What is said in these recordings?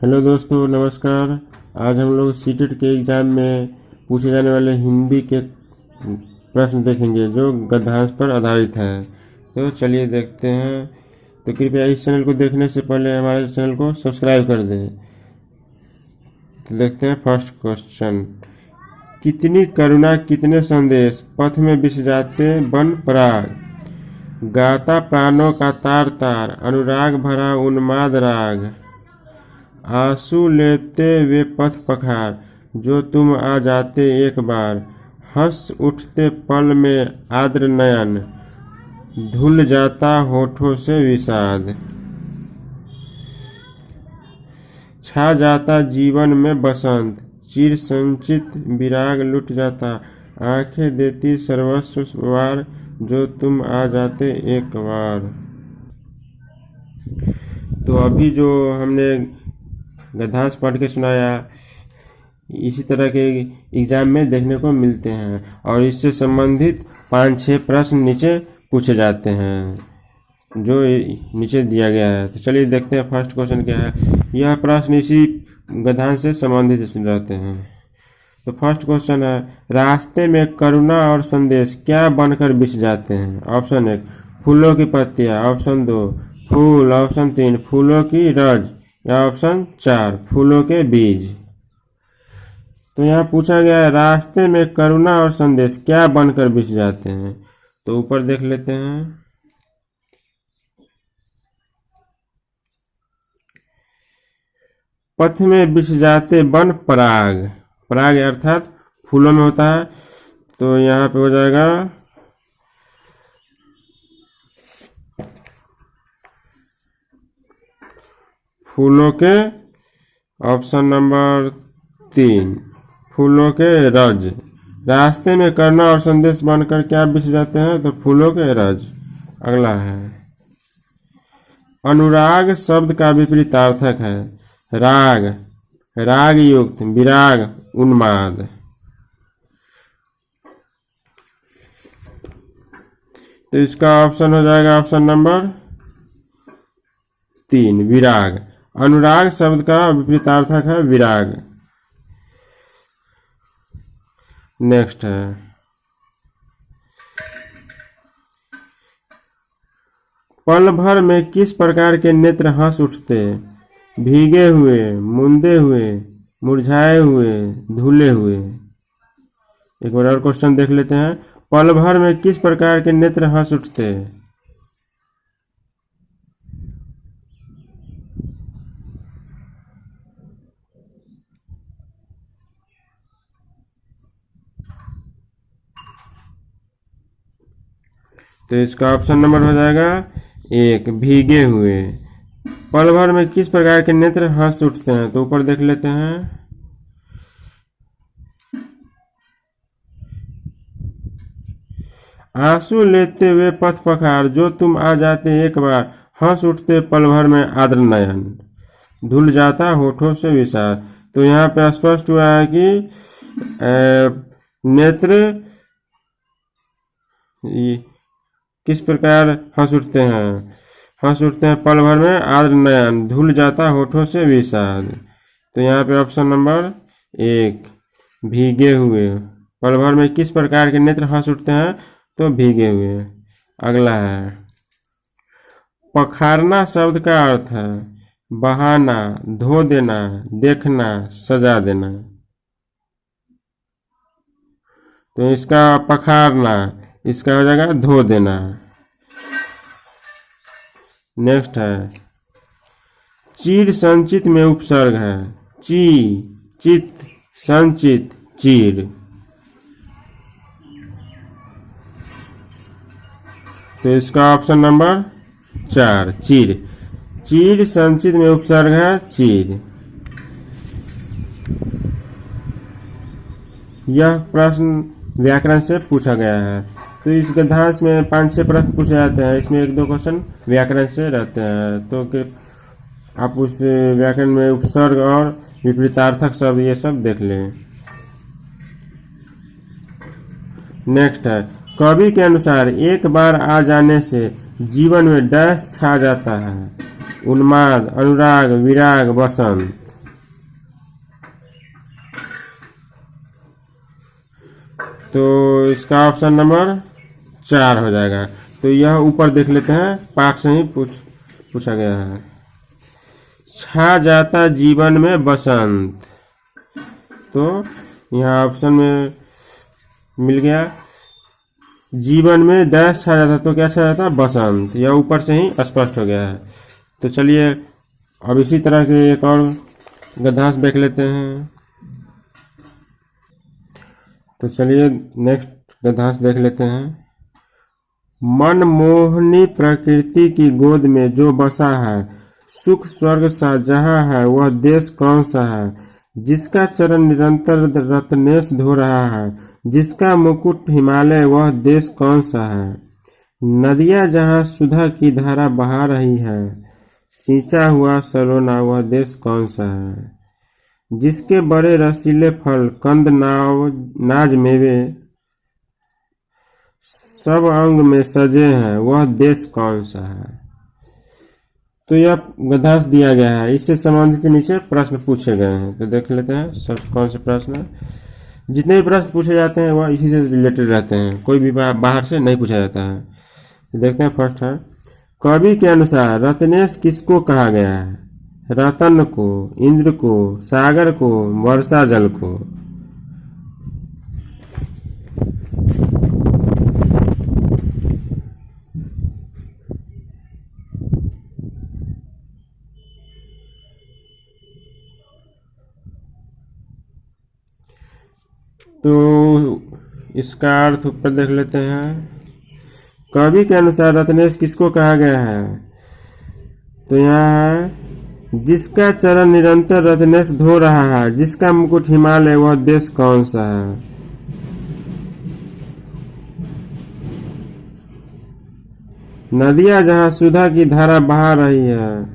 Hello दोस्तों, नमस्कार। आज हम लोग सीटेट के एग्ज़ाम में पूछे जाने वाले हिंदी के प्रश्न देखेंगे जो गद्यांश पर आधारित है। तो चलिए देखते हैं। तो कृपया इस चैनल को देखने से पहले हमारे चैनल को सब्सक्राइब कर दें। तो देखते हैं फर्स्ट क्वेश्चन। कितनी करुणा कितने संदेश, पथ में बिछ जाते बन पराग। गाता प्राणों का तार तार, अनुराग भरा उन्माद राग। आंसू लेते वे पथ पखार, जो तुम आ जाते एक बार। हंस उठते पल में आर्द्र नयन, धुल जाता होठों से विषाद। छा जाता जीवन में बसंत, चिर संचित विराग लुट जाता। आंखें देती सर्वस्व वार, जो तुम आ जाते एक बार। तो अभी जो हमने गद्यांश पढ़ के सुनाया, इसी तरह के एग्जाम में देखने को मिलते हैं और इससे संबंधित 5-6 प्रश्न नीचे पूछे जाते हैं जो नीचे दिया गया है। तो चलिए देखते हैं फर्स्ट क्वेश्चन क्या है। यह प्रश्न इसी गद्यांश से संबंधित रहते हैं। तो फर्स्ट क्वेश्चन है, रास्ते में करुणा और संदेश क्या बनकर बिछ जाते हैं। ऑप्शन 1 फूलों की पत्तियां, ऑप्शन 2 फूल, ऑप्शन 3 फूलों की रज, या ऑप्शन 4 फूलों के बीज। तो यहाँ पूछा गया है रास्ते में करुणा और संदेश क्या बनकर बिछ जाते हैं। तो ऊपर देख लेते हैं। पथ में बिछ जाते बन पराग, पराग अर्थात फूलों में होता है। तो यहाँ पे हो जाएगा फूलों के, ऑप्शन नंबर 3 फूलों के रज। रास्ते में करुणा और संदेश बनकर क्या बिछ जाते हैं, तो फूलों के रज। अगला है, अनुराग शब्द का विपरीतार्थक है। राग, राग युक्त, विराग, उन्माद। तो इसका ऑप्शन हो जाएगा ऑप्शन नंबर 3 विराग। अनुराग शब्द का विपरीतार्थक है विराग। नेक्स्ट है, पल भर में किस प्रकार के नेत्र हंस उठते। भीगे हुए, मुंदे हुए, मुरझाए हुए, धुले हुए। एक बार और क्वेश्चन देख लेते हैं। पल भर में किस प्रकार के नेत्र हंस उठते। तो इसका ऑप्शन नंबर हो जाएगा 1 भीगे हुए। पल भर में किस प्रकार के नेत्र हंस उठते हैं। तो ऊपर देख लेते हैं। आंसू लेते हुए पथ पखार, जो तुम आ जाते एक बार। हंस उठते पल भर में आर्द्र नयन, धुल जाता होठों से विषाद। तो यहाँ पे स्पष्ट हुआ है कि नेत्र किस प्रकार हंस उठते हैं। हंस उठते हैं पल भर में आर्द्र नयन, धुल जाता होठों से विषाद। तो यहाँ पे ऑप्शन नंबर 1 भीगे हुए। पल भर में किस प्रकार के नेत्र हंस उठते हैं, तो भीगे हुए। अगला है, पखारना शब्द का अर्थ है बहाना, धो देना, देखना, सजा देना। तो इसका पखारना, इसका हो जाएगा धो देना। नेक्स्ट है, चीर संचित में उपसर्ग है। ची, चित, संचित, चीर। तो इसका ऑप्शन नंबर 4 चीर। चीर संचित में उपसर्ग है चीर। यह प्रश्न व्याकरण से पूछा गया है। तो इस गद्यांश में 5-6 प्रश्न पूछे जाते हैं। इसमें 1-2 क्वेश्चन व्याकरण से रहते हैं। तो आप उस व्याकरण में उपसर्ग और विपरीतार्थक शब्द ये सब देख लें। नेक्स्ट है, कवि के अनुसार एक बार आ जाने से जीवन में डैश छा जाता है। उन्माद, अनुराग, विराग, बसंत। तो इसका ऑप्शन नंबर 4 हो जाएगा। तो यह ऊपर देख लेते हैं, पाठ से ही पूछा गया है। छा जाता जीवन में बसंत। तो यहाँ ऑप्शन में मिल गया, जीवन में डैश छा जाता, तो क्या छा जाता, बसंत। यह ऊपर से ही स्पष्ट हो गया है। तो चलिए अब इसी तरह के एक और गद्यांश देख लेते हैं। तो चलिए नेक्स्ट गद्यांश देख लेते हैं। मनमोहनी प्रकृति की गोद में जो बसा है, सुख स्वर्ग सा जहाँ है, वह देश कौन सा है? जिसका चरण निरंतर रत्नेश धो रहा है, जिसका मुकुट हिमालय, वह देश कौन सा है? नदियाँ जहाँ सुधा की धारा बहा रही है, सींचा हुआ सलोना, वह देश कौन सा है? जिसके बड़े रसीले फल, कंद, नाज, मेवे सब अंग में सजे हैं, वह देश कौन सा है? तो यह गद्यांश दिया गया है, इससे संबंधित नीचे प्रश्न पूछे गए हैं। तो देख लेते हैं सब कौन से प्रश्न है। जितने भी प्रश्न पूछे जाते हैं वह इसी से रिलेटेड रहते हैं, कोई भी बाहर से नहीं पूछा जाता है। तो देखते हैं, फर्स्ट है, कवि के अनुसार रत्नेश किसको कहा गया है? रतन को, इंद्र को, सागर को, वर्षा जल को? तो इसका अर्थ ऊपर देख लेते हैं। कवि के अनुसार रत्नेश किसको कहा गया है? तो यहाँ है, जिसका चरण निरंतर रत्नेश धो रहा है, जिसका मुकुट हिमालय, वह देश कौन सा है? नदियाँ जहाँ सुधा की धारा बहा रही है,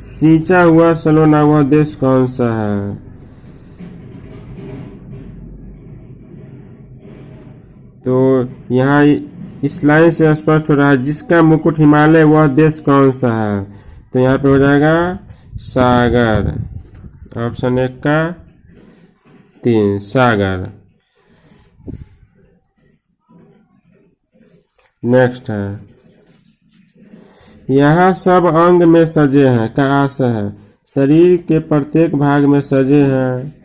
सींचा हुआ सलोना, वह देश कौन सा है? तो यहाँ इस लाइन से स्पष्ट हो रहा है, जिसका मुकुट हिमालय, वह देश कौन सा है? तो यहाँ पे हो जाएगा सागर। ऑप्शन 1 का 3, सागर। नेक्स्ट है, यहाँ सब अंग में सजे हैं का आशय है, शरीर के प्रत्येक भाग में सजे हैं,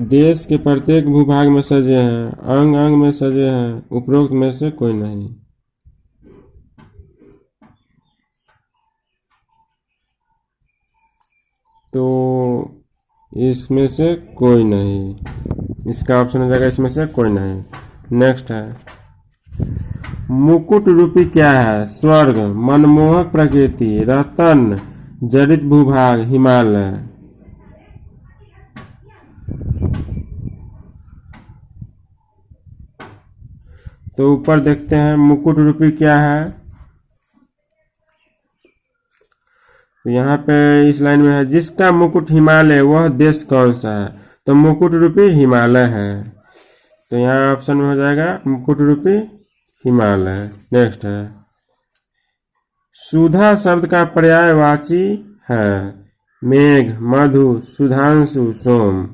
देश के प्रत्येक भूभाग में सजे हैं, अंग अंग में सजे हैं, उपरोक्त में से कोई नहीं। तो इसमें से कोई नहीं, इसका ऑप्शन हो जाएगा इसमें से कोई नहीं। नेक्स्ट है, मुकुट रूपी क्या है? स्वर्ग, मनमोहक प्रकृति, रतन, जड़ित भूभाग, हिमालय? तो ऊपर देखते हैं, मुकुट रूपी क्या है? तो यहाँ पे इस लाइन में है, जिसका मुकुट हिमालय, वह देश कौन सा है? तो मुकुट रूपी हिमालय है। तो यहाँ ऑप्शन में हो जाएगा मुकुट रूपी हिमालय। नेक्स्ट है, सुधा शब्द का पर्यायवाची है, मेघ, मधु, सुधांशु, सोम?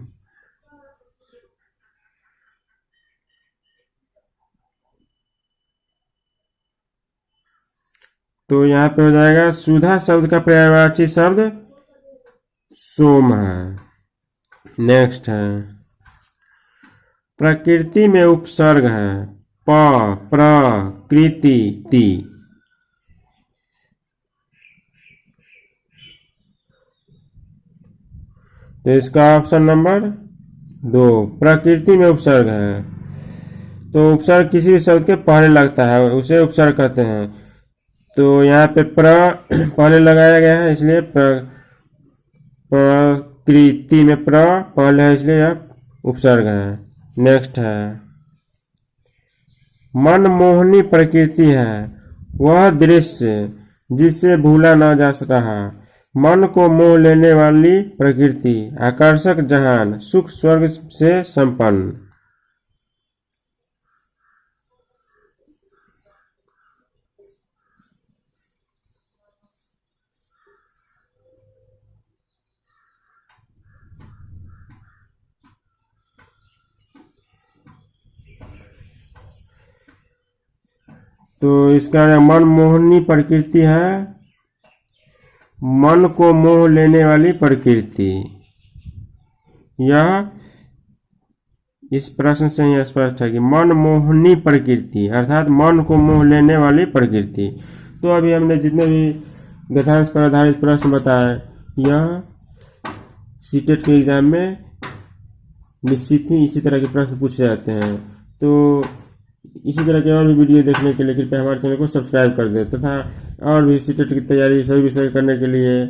तो यहाँ पे हो जाएगा, सुधा शब्द का पर्यायवाची शब्द सोम है। नेक्स्ट है, प्रकृति में उपसर्ग है, प, प्र, कृति, ति? तो इसका ऑप्शन नंबर 2, प्रकृति में उपसर्ग है। तो उपसर्ग किसी भी शब्द के पहले लगता है, उसे उपसर्ग कहते हैं। तो यहाँ पे प्र पहले लगाया गया है, इसलिए प्रकृति में प्र पहले है, इसलिए यह उपसर्ग है। नेक्स्ट है, मनमोहनी प्रकृति है वह दृश्य जिसे भूला न जा रहा, मन को मोह लेने वाली प्रकृति, आकर्षक जहान, सुख स्वर्ग से संपन्न? तो इसका मनमोहनी प्रकृति है मन को मोह लेने वाली प्रकृति। यह इस प्रश्न से ही स्पष्ट है कि मनमोहनी प्रकृति अर्थात मन को मोह लेने वाली प्रकृति। तो अभी हमने जितने भी गद्यांश पर आधारित प्रश्न बताए यह सीटेट के एग्जाम में निश्चित ही इसी तरह के प्रश्न पूछे जाते हैं। तो इसी तरह के और भी वीडियो देखने के लिए कृपया हमारे चैनल को सब्सक्राइब कर दें तथा और भी सीटेट की तैयारी सभी विषय करने के लिए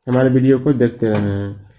हमारे वीडियो को देखते रहें।